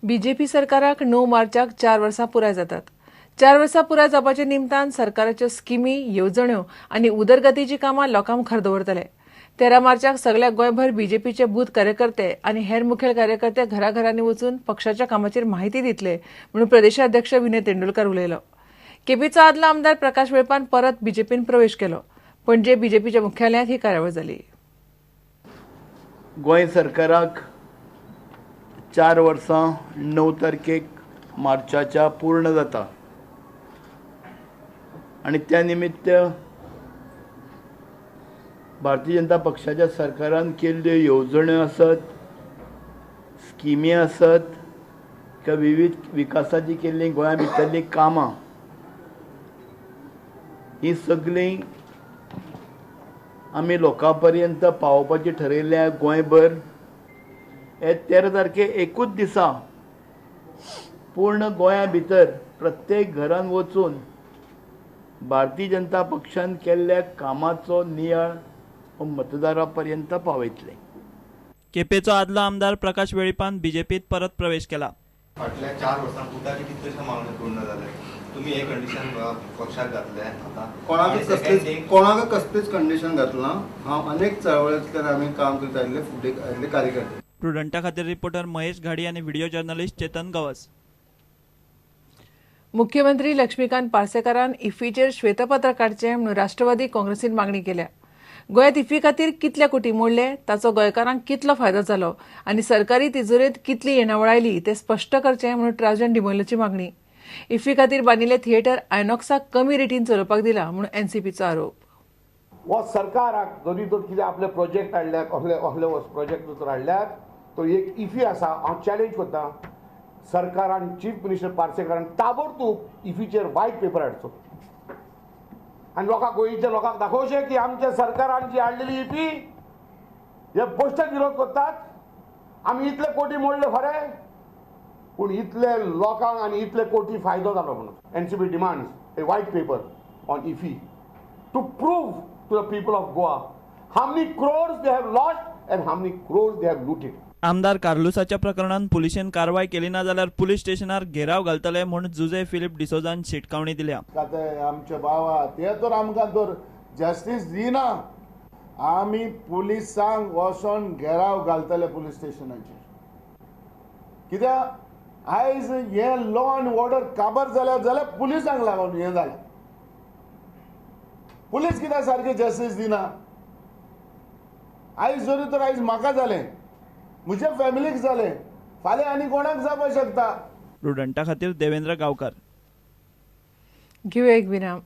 BJP सरकाराक 9 मार्चाक 4 वर्सां पुराय जातात. 4 वर्सां पुराय जावपाचे निमतान सरकाराच्यो स्किमी, येवजण्यो आनी उदरगतीची कामां लोकां मुखार दवरतले. 13 मार्चाक सगळ्या गोंयभर बीजेपीचे बूथ कार्यकर्ते आनी हेर मुखेल कार्यकर्ते घराघरांनी वचून पक्षाच्या कामाचेर माहिती दितले म्हणून प्रदेशाध्यक्ष विनय तेंडुलकार उलयलो. केपेचो आदलो आमदार प्रकाश वेळपान परत बीजेपीन प्रवेश केलो. पणजे बीजेपीच्या मुख्यालयांत ही कार्यावळ जाली. गोंय सरकाराक 4 वर्सां 9 तारखेक मार्चाच्या पूर्ण जाता आनी त्या निमित्त भारतीय जनता पक्षाच्या सरकारान केल्ल्यो येवजण्यो आसत, स्किमी आसत, किंवा विविध विकासाची केल्लीं गोंया भितरलीं कामां ही सगळीं आमी लोकां पर्यंत पावोवपाची ठरयल्या. गोंयभर हे 13 तारखेक एकूच दिसा पूर्ण गोंया भितर प्रत्येक घरान वचून भारतीय जनता पक्षान केल्ल्या कामाचो नियाळ हो मतदारां पर्यंत पावयतले. केपेचो आदलो आमदार प्रकाश वेळीपान बीजेपीत परत प्रवेश केला. फाटल्या 4 वर्सां पुताची कितल्योश्यो मागण्यो पूर्ण जाले. तुम्ही हे कंडिशन पक्षाक घातले. आता कोणाक कसलीच कंडिशन घातला. हांव अनेक चळवळींतल्यान आमी काम करता आयिल्ले कार्यकर्ते. प्रुडंटा खातीर रिपोर्टर महेश घाडी आनी व्हिडिओ जर्नलिस्ट चेतन गवस. मुख्यमंत्री लक्ष्मीकांत पार्सेकारान इफ्फीचेर श्वेतपत्र काडचें म्हणून राष्ट्रवादी काँग्रेसीन मागणी केल्या. गोंयांत इफ्फी खातीर कितले कोटी मोडले, ताचो गोंयकारांक कितलो फायदो जालो आनी सरकारी तिजोरेंत कितली येणावळ आयली तें स्पश्ट करचें म्हणून ट्राउजन डिमोलाची मागणी. इफ्फी खातीर बांदिल्लें थिएटर आयनॉक्साक कमी रेटीन चलोवपाक दिला म्हणून एनसीपीचो आरोप. वो सरकाराक जरी तर कितें आपले प्रोजेक्ट हाडल्यात, असले प्रोजेक्ट जर हाडल्यात, तो एक इफ्फी आसा. हांव चॅलेंज करता सरकारान, चीफ मिनिस्टर पार्सेकारान ताबडतोब इफ्फीचेर व्हायट पेपर हाडचो आनी गोंयच्या लोकांक दाखोवचें की आमच्या सरकारान जी हाडलेली इफ्फी हे पोस्टल विरोध करतात. आमी इतले कोटी मोडले खरे, पूण इतले लोकांक आनी इतले कोटी फायदो जालो म्हणून. NCP demands a white paper on IFFI to prove to the people of Goa how many crores they have lost and how many crores they have looted. आमदार कार्लुसाच्या प्रकरणात पुलिशेन कारवाय केली ना जाल्यार पुलीस स्टेशनार घेराव घालतले म्हूण जुजे फिलिप डिसोजान शिटकावणी दिल्या. आमचे बाबा ते तर आमकां तर जस्टीस दिना. आमी पुलिसांक वचोन घेराव घालतले पुलीस स्टेशनाचेर. कित्याक आयज हे लॉ अँड ऑर्डर काबार जाल्यार पुलिसांक लागून हें जालें. पुलीस कित्याक सारकी जस्टीस दिना. आयज जरी तर आयज म्हाका जालें, म्हज्या फॅमिलीक जालें, फाल्यां आनी कोणाक जावपाक शकता. प्रुडंटा खातीर देवेंद्र गांवकार. घेवया एक विराम.